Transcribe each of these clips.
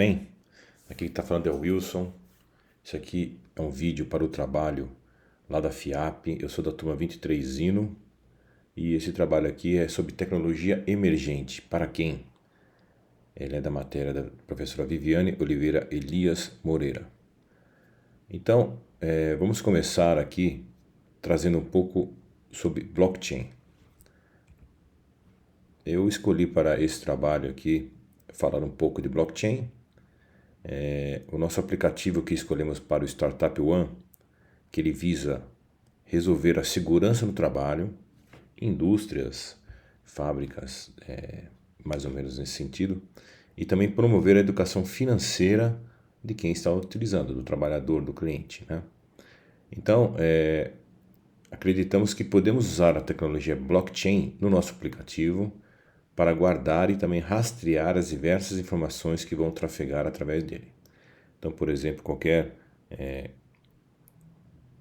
Bem, aqui que está falando é o Wilson. Isso aqui é um vídeo para o trabalho lá da FIAP. Eu sou da turma 23 Zino e esse trabalho aqui é sobre tecnologia emergente. Para quem? Ele é da matéria da professora Viviane Oliveira Elias Moreira. Então, vamos começar aqui trazendo um pouco sobre blockchain. Eu escolhi para esse trabalho aqui falar um pouco de blockchain. O nosso aplicativo que escolhemos para o Startup One, que ele visa resolver a segurança no trabalho, indústrias, fábricas, mais ou menos nesse sentido, e também promover a educação financeira de quem está utilizando, do trabalhador, do cliente, né? Então, acreditamos que podemos usar a tecnologia blockchain no nosso aplicativo para guardar e também rastrear as diversas informações que vão trafegar através dele. Então, por exemplo, qualquer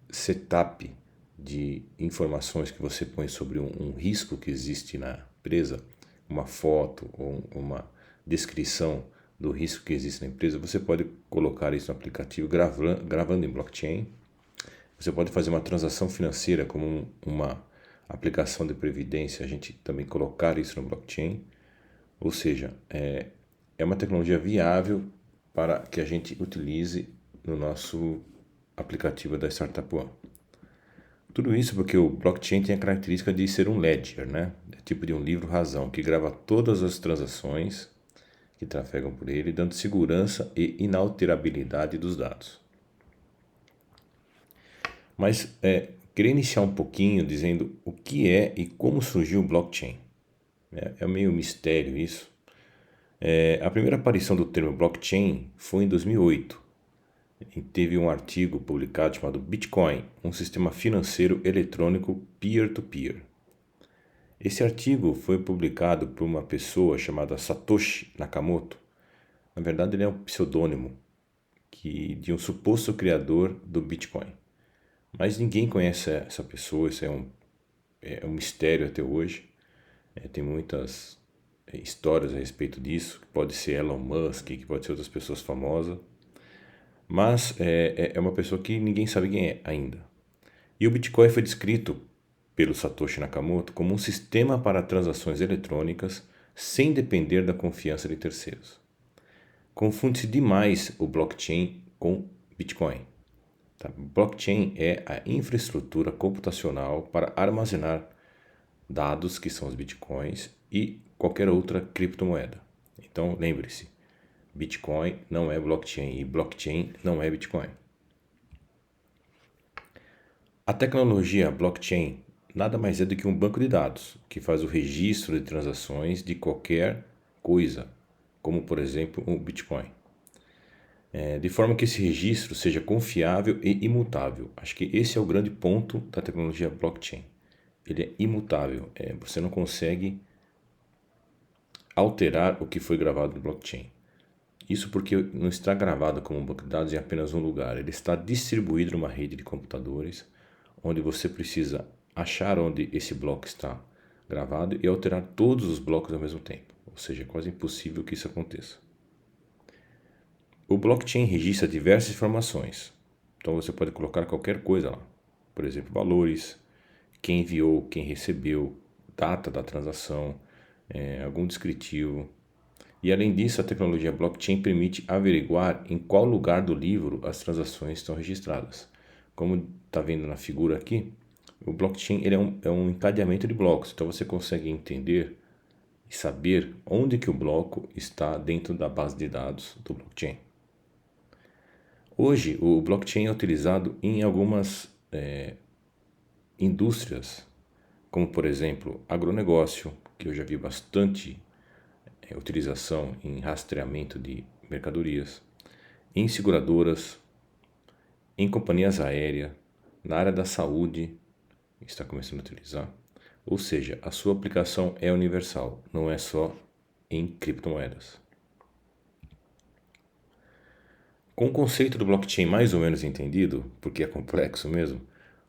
setup de informações que você põe sobre um risco que existe na empresa, uma foto ou uma descrição do risco que existe na empresa, você pode colocar isso no aplicativo gravando em blockchain. Você pode fazer uma transação financeira como uma aplicação de previdência, a gente também colocar isso no blockchain. Ou seja, é uma tecnologia viável para que a gente utilize no nosso aplicativo da Startup One. Tudo isso porque o blockchain tem a característica de ser um ledger, né? É tipo de um livro-razão que grava todas as transações que trafegam por ele, dando segurança e inalterabilidade dos dados. Mas queria iniciar um pouquinho dizendo o que é e como surgiu o blockchain. É meio mistério isso. A primeira aparição do termo blockchain foi em 2008. E teve um artigo publicado chamado Bitcoin, um sistema financeiro eletrônico peer-to-peer. Esse artigo foi publicado por uma pessoa chamada Satoshi Nakamoto. Na verdade, ele é um pseudônimo de um suposto criador do Bitcoin. Mas ninguém conhece essa pessoa, isso é um mistério até hoje. Tem muitas histórias a respeito disso, que pode ser Elon Musk, que pode ser outras pessoas famosas. Mas é uma pessoa que ninguém sabe quem é ainda. E o Bitcoin foi descrito pelo Satoshi Nakamoto como um sistema para transações eletrônicas sem depender da confiança de terceiros. Confunde-se demais o blockchain com Bitcoin. Tá? Blockchain é a infraestrutura computacional para armazenar dados, que são os bitcoins, e qualquer outra criptomoeda. Então, lembre-se, Bitcoin não é blockchain e blockchain não é Bitcoin. A tecnologia blockchain nada mais é do que um banco de dados que faz o registro de transações de qualquer coisa, como por exemplo o Bitcoin. De forma que esse registro seja confiável e imutável. Acho que esse é o grande ponto da tecnologia blockchain. Ele é imutável, você não consegue alterar o que foi gravado no blockchain. Isso porque não está gravado como um banco de dados em apenas um lugar, ele está distribuído numa rede de computadores, onde você precisa achar onde esse bloco está gravado e alterar todos os blocos ao mesmo tempo, ou seja, é quase impossível que isso aconteça. O blockchain registra diversas informações, então você pode colocar qualquer coisa lá, por exemplo, valores, quem enviou, quem recebeu, data da transação, algum descritivo. E além disso, a tecnologia blockchain permite averiguar em qual lugar do livro as transações estão registradas. Como está vendo na figura aqui, o blockchain ele é um encadeamento de blocos, então você consegue entender e saber onde que o bloco está dentro da base de dados do blockchain. Hoje, o blockchain é utilizado em algumas indústrias, como por exemplo agronegócio, que eu já vi bastante utilização em rastreamento de mercadorias, em seguradoras, em companhias aéreas, na área da saúde, está começando a utilizar. Ou seja, a sua aplicação é universal, não é só em criptomoedas. Com o conceito do blockchain mais ou menos entendido, porque é complexo mesmo,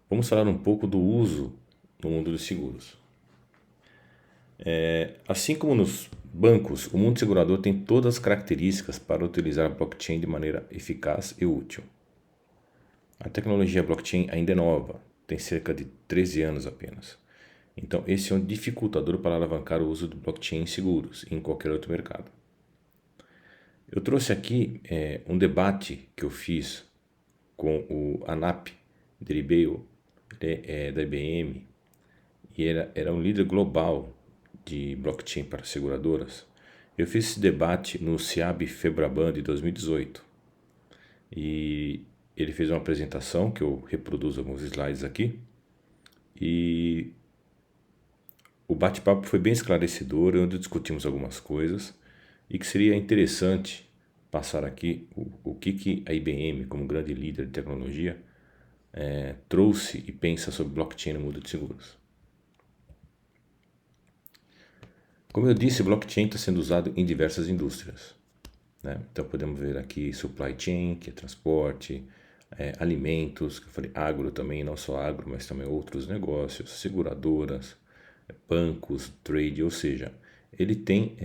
vamos falar um pouco do uso no mundo dos seguros. Assim como nos Bancos. O mundo segurador tem todas as características para utilizar a blockchain de maneira eficaz e útil. A tecnologia blockchain ainda é nova, tem cerca de 13 anos apenas. Então, esse é um dificultador para alavancar o uso de blockchain seguros em qualquer outro mercado. Eu trouxe aqui um debate que eu fiz com o Anap Diribale, da IBM, e era um líder global de blockchain para seguradoras. Eu fiz esse debate no CIAB Febraban de 2018 e ele fez uma apresentação que eu reproduzo alguns slides aqui e o bate-papo foi bem esclarecedor, onde discutimos algumas coisas e que seria interessante passar aqui o que a IBM, como grande líder de tecnologia, trouxe e pensa sobre blockchain no mundo de seguros. Como eu disse, blockchain está sendo usado em diversas indústrias, né? Então podemos ver aqui supply chain, que é transporte, alimentos, que eu falei agro também, não só agro, mas também outros negócios, seguradoras, bancos, trade, ou seja, ele tem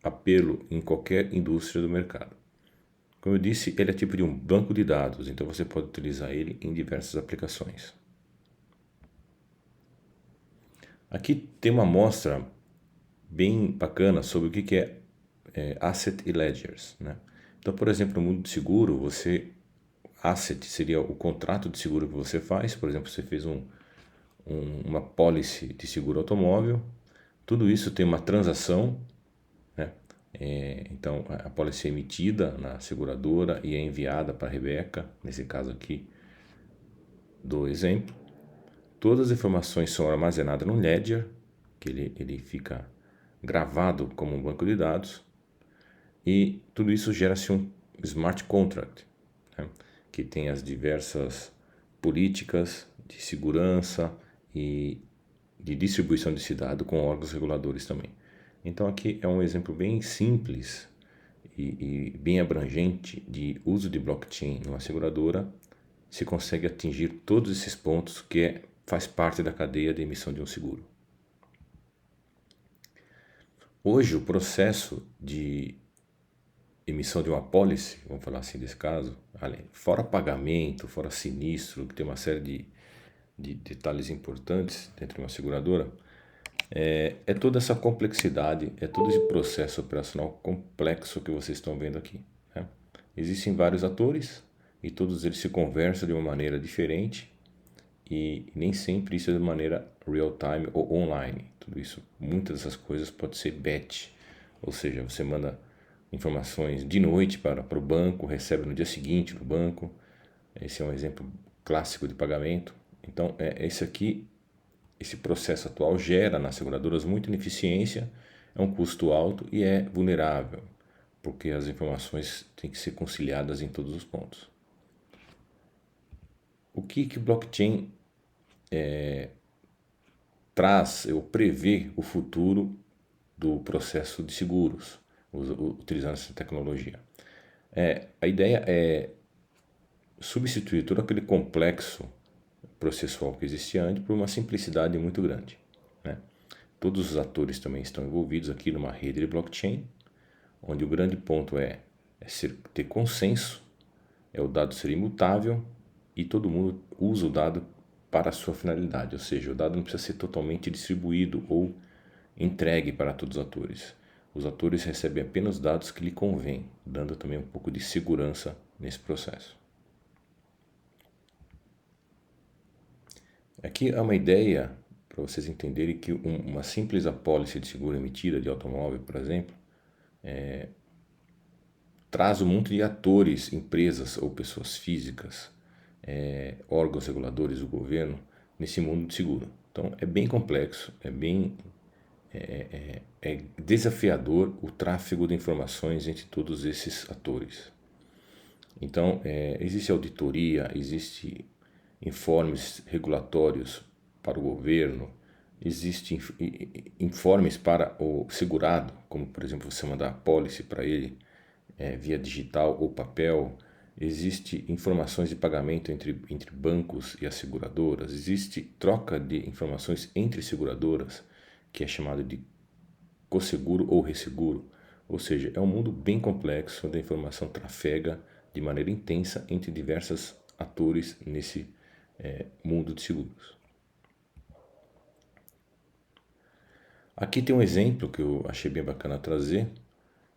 apelo em qualquer indústria do mercado. Como eu disse, ele é tipo de um banco de dados, então você pode utilizar ele em diversas aplicações. Aqui tem uma amostra bem bacana sobre o que é asset e ledgers, né? Então, por exemplo, no mundo de seguro, asset seria o contrato de seguro que você faz. Por exemplo, você fez uma policy de seguro automóvel, tudo isso tem uma transação, né? Então, a policy é emitida na seguradora e é enviada para a Rebeca, nesse caso aqui do exemplo. Todas as informações são armazenadas no ledger, que ele fica gravado como um banco de dados, e tudo isso gera-se um smart contract, né? Que tem as diversas políticas de segurança e de distribuição desse dado com órgãos reguladores também. Então aqui é um exemplo bem simples e bem abrangente de uso de blockchain numa seguradora. Se consegue atingir todos esses pontos que faz parte da cadeia de emissão de um seguro. Hoje o processo de emissão de uma apólice, vamos falar assim desse caso, fora pagamento, fora sinistro, que tem uma série de detalhes importantes dentro de uma seguradora, é toda essa complexidade, é todo esse processo operacional complexo que vocês estão vendo aqui, né? Existem vários atores e todos eles se conversam de uma maneira diferente e nem sempre isso é de maneira real time ou online. Tudo isso, muitas dessas coisas pode ser batch, ou seja, você manda informações de noite para o banco, recebe no dia seguinte no banco. Esse é um exemplo clássico de pagamento. Então, esse processo atual gera nas seguradoras muita ineficiência, é um custo alto e é vulnerável, porque as informações têm que ser conciliadas em todos os pontos. O que blockchain traz ou prevê o futuro do processo de seguros, utilizando essa tecnologia? A ideia é substituir todo aquele complexo processual que existia antes por uma simplicidade muito grande, né? Todos os atores também estão envolvidos aqui numa rede de blockchain, onde o grande ponto é ter consenso, o dado ser imutável e todo mundo usa o dado para a sua finalidade, ou seja, o dado não precisa ser totalmente distribuído ou entregue para todos os atores. Os atores recebem apenas dados que lhe convém, dando também um pouco de segurança nesse processo. Aqui é uma ideia para vocês entenderem que uma simples apólice de seguro emitida de automóvel, por exemplo, traz um monte de atores, empresas ou pessoas físicas, órgãos reguladores do governo, nesse mundo de seguro. Então é bem complexo, é desafiador o tráfego de informações entre todos esses atores. Então existe auditoria, existe informes regulatórios para o governo, existem informes para o segurado, como por exemplo você mandar a apólice para ele via digital ou papel. Existe informações de pagamento entre bancos e as seguradoras, existe troca de informações entre seguradoras, que é chamado de cosseguro ou resseguro. Ou seja, é um mundo bem complexo onde a informação trafega de maneira intensa entre diversos atores nesse mundo de seguros. Aqui tem um exemplo que eu achei bem bacana trazer,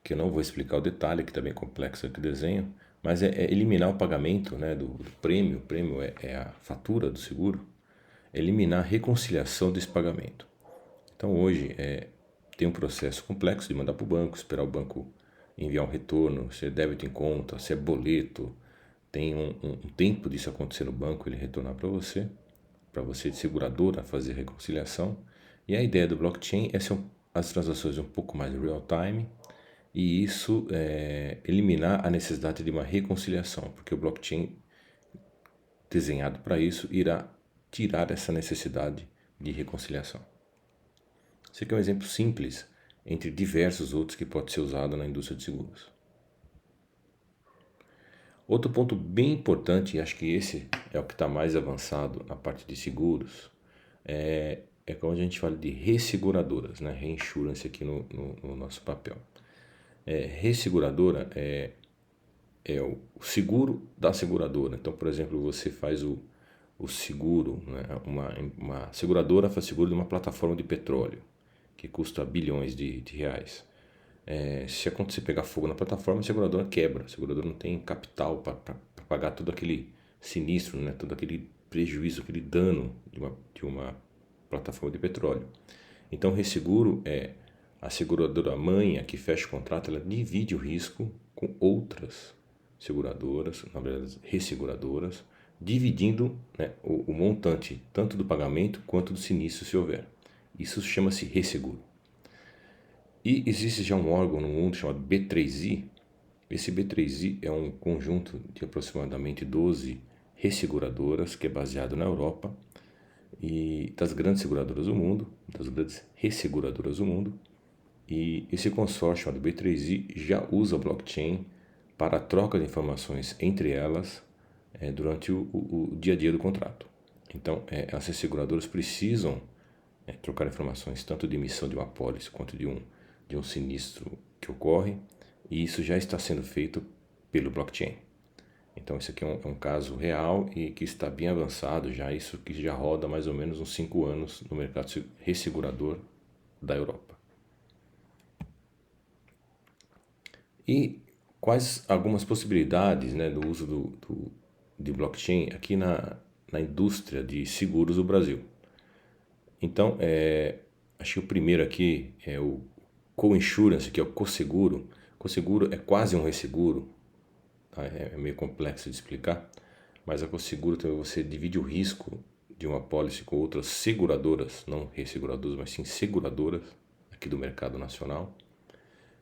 que eu não vou explicar o detalhe, que está bem complexo aqui o desenho, mas é eliminar o pagamento, né, do prêmio. O prêmio é a fatura do seguro. Eliminar a reconciliação desse pagamento. Então hoje tem um processo complexo de mandar para o banco, esperar o banco enviar um retorno, se é débito em conta, se é boleto. Tem um tempo disso acontecer no banco, ele retornar para você de seguradora fazer a reconciliação. E a ideia do blockchain é ser as transações um pouco mais real time e isso eliminar a necessidade de uma reconciliação, porque o blockchain desenhado para isso irá tirar essa necessidade de reconciliação. Esse aqui é um exemplo simples entre diversos outros que pode ser usado na indústria de seguros. Outro ponto bem importante, e acho que esse é o que está mais avançado na parte de seguros, é quando a gente fala de resseguradoras, né? Reinsurance aqui no nosso papel. Resseguradora é o seguro da seguradora. Então, por exemplo, você faz o seguro, né? Uma seguradora faz seguro de uma plataforma de petróleo que custa bilhões de reais. Se acontecer pegar fogo na plataforma, a seguradora quebra. A seguradora não tem capital para pagar todo aquele sinistro, né? Todo aquele prejuízo, aquele dano de uma plataforma de petróleo. Então, o resseguro é a seguradora mãe que fecha o contrato, ela divide o risco com outras seguradoras, na verdade, resseguradoras, dividindo, né, o montante tanto do pagamento quanto do sinistro, se houver. Isso chama-se resseguro. E existe já um órgão no mundo chamado B3I. Esse B3I é um conjunto de aproximadamente 12 resseguradoras que é baseado na Europa e das grandes seguradoras do mundo, das grandes resseguradoras do mundo. E esse consórcio chamado B3I já usa blockchain para a troca de informações entre elas durante o dia a dia do contrato. Então, as resseguradoras precisam trocar informações tanto de emissão de uma apólice quanto de um sinistro que ocorre, e isso já está sendo feito pelo blockchain. Então, esse aqui é um caso real e que está bem avançado já, isso que já roda mais ou menos uns 5 anos no mercado ressegurador da Europa. E quais algumas possibilidades, né, do uso de blockchain aqui na indústria de seguros do Brasil? Então, acho que o primeiro aqui é o co-insurance, que é o cosseguro. Cosseguro é quase um resseguro, tá? É meio complexo de explicar, mas a cosseguro também você divide o risco de uma apólice com outras seguradoras, não resseguradoras, mas sim seguradoras aqui do mercado nacional.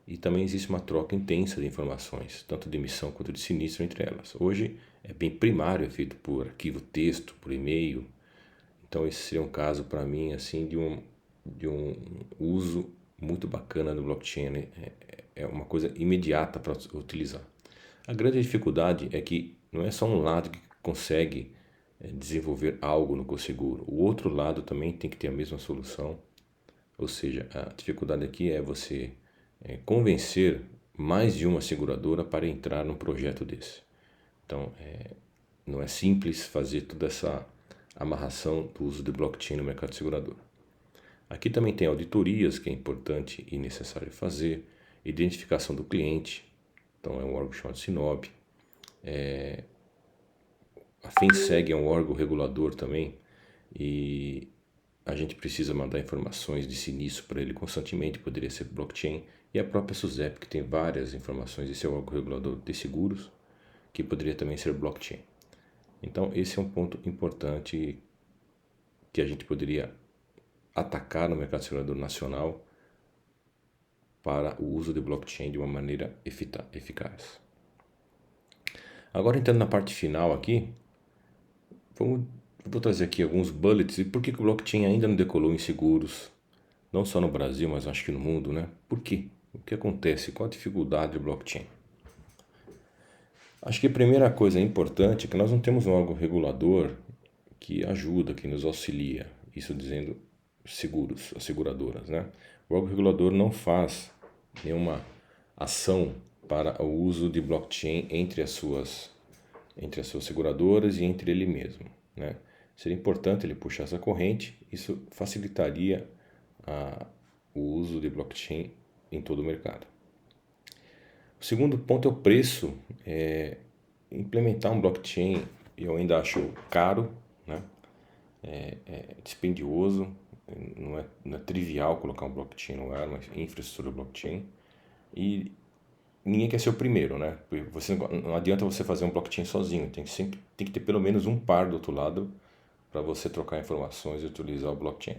E também existe uma troca intensa de informações, tanto de emissão quanto de sinistro entre elas. Hoje é bem primário, é feito por arquivo texto, por e-mail. Então esse seria um caso para mim assim de um uso muito bacana do blockchain, né? É uma coisa imediata para utilizar. A grande dificuldade é que não é só um lado que consegue desenvolver algo no cosseguro, o outro lado também tem que ter a mesma solução. Ou seja, a dificuldade aqui é você convencer mais de uma seguradora para entrar num projeto desse. Então, não é simples fazer toda essa amarração do uso de blockchain no mercado segurador. Aqui também tem auditorias, que é importante e necessário fazer, identificação do cliente, então é um órgão chamado Sinob. A FinSeg é um órgão regulador também e a gente precisa mandar informações de sinistro para ele constantemente, poderia ser blockchain, e a própria SUSEP, que tem várias informações, esse é o órgão regulador de seguros, que poderia também ser blockchain. Então esse é um ponto importante que a gente poderia atacar no mercado segurador nacional para o uso de blockchain de uma maneira eficaz. Agora entrando na parte final aqui, vou trazer aqui alguns bullets e por que o blockchain ainda não decolou em seguros, não só no Brasil, mas acho que no mundo, né? Por quê? O que acontece? Qual a dificuldade do blockchain? Acho que a primeira coisa importante é que nós não temos um órgão regulador que ajuda, que nos auxilia, isso dizendo seguros, as seguradoras, né? o órgão regulador não faz nenhuma ação para o uso de blockchain entre as suas seguradoras e entre ele mesmo, né? Seria importante ele puxar essa corrente, isso facilitaria o uso de blockchain em todo o mercado. O segundo ponto é o preço. Implementar um blockchain eu ainda acho caro, né? É dispendioso, não é trivial colocar um blockchain no ar, uma infraestrutura blockchain. E ninguém quer ser o primeiro, né? Não adianta você fazer um blockchain sozinho, tem que ter pelo menos um par do outro lado para você trocar informações e utilizar o blockchain.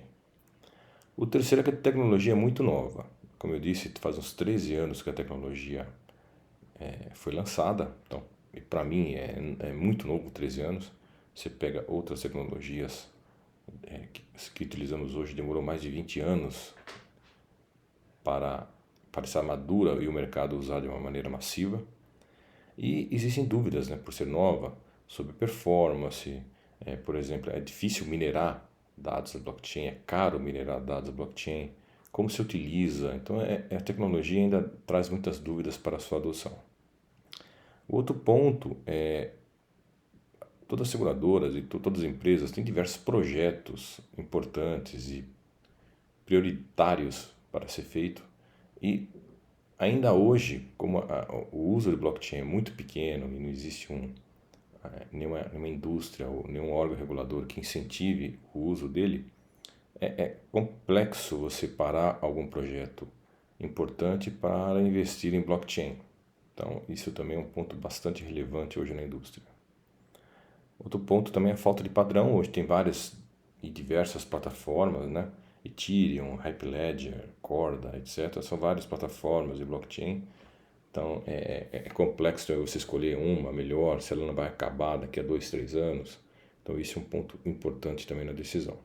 O terceiro é que a tecnologia é muito nova. Como eu disse, faz uns 13 anos que a tecnologia foi lançada, então para mim é muito novo, 13 anos. Você pega outras tecnologias que utilizamos hoje, demorou mais de 20 anos para estar madura e o mercado usar de uma maneira massiva. E existem dúvidas, né, por ser nova, sobre performance. Por exemplo, é difícil minerar dados da blockchain, é caro minerar dados da blockchain, como se utiliza. Então, a tecnologia ainda traz muitas dúvidas para a sua adoção. O outro ponto é todas as seguradoras e todas as empresas têm diversos projetos importantes e prioritários para ser feito. E ainda hoje, como o uso de blockchain é muito pequeno e não existe nenhuma indústria ou nenhum órgão regulador que incentive o uso dele, é complexo você parar algum projeto importante para investir em blockchain. Então, isso também é um ponto bastante relevante hoje na indústria. Outro ponto também é a falta de padrão. Hoje tem várias e diversas plataformas, né? Ethereum, Hyperledger, Corda, etc. São várias plataformas de blockchain. Então é complexo você escolher uma melhor, se ela não vai acabar daqui a 2, 3 anos. Então isso é um ponto importante também na decisão.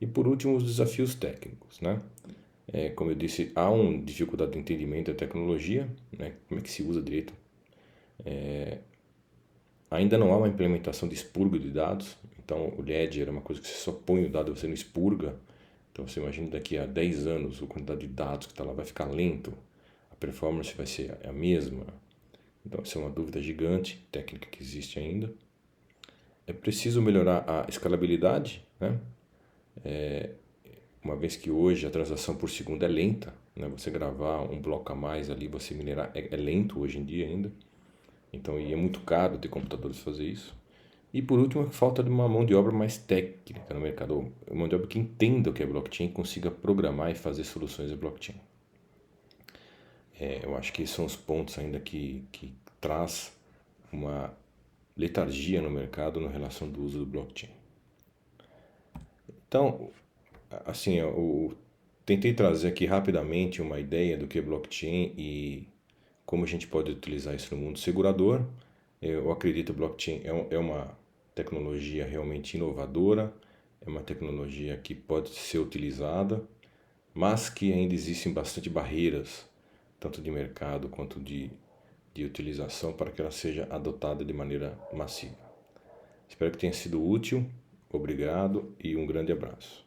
E por último, os desafios técnicos, né? Como eu disse, há uma dificuldade de entendimento da tecnologia, né? Como é que se usa direito. Ainda não há uma implementação de expurgo de dados. Então o Ledger é uma coisa que você só põe o dado e você não expurga. Então você imagina daqui a 10 anos a quantidade de dados que está lá vai ficar lento. A performance vai ser a mesma. Então essa é uma dúvida gigante, técnica que existe ainda. É preciso melhorar a escalabilidade, né? Uma vez que hoje a transação por segundo é lenta, né? Você gravar um bloco a mais ali, você minerar, é lento hoje em dia ainda. Então, e é muito caro ter computadores fazer isso. E por último, a falta de uma mão de obra mais técnica no mercado. Uma mão de obra que entenda o que é blockchain e consiga programar e fazer soluções de blockchain. Eu acho que esses são os pontos ainda que traz uma letargia no mercado na relação do uso do blockchain. Então, assim, eu tentei trazer aqui rapidamente uma ideia do que é blockchain e como a gente pode utilizar isso no mundo segurador. Eu acredito que o blockchain é uma tecnologia realmente inovadora, é uma tecnologia que pode ser utilizada, mas que ainda existem bastante barreiras, tanto de mercado quanto de utilização, para que ela seja adotada de maneira massiva. Espero que tenha sido útil, obrigado e um grande abraço.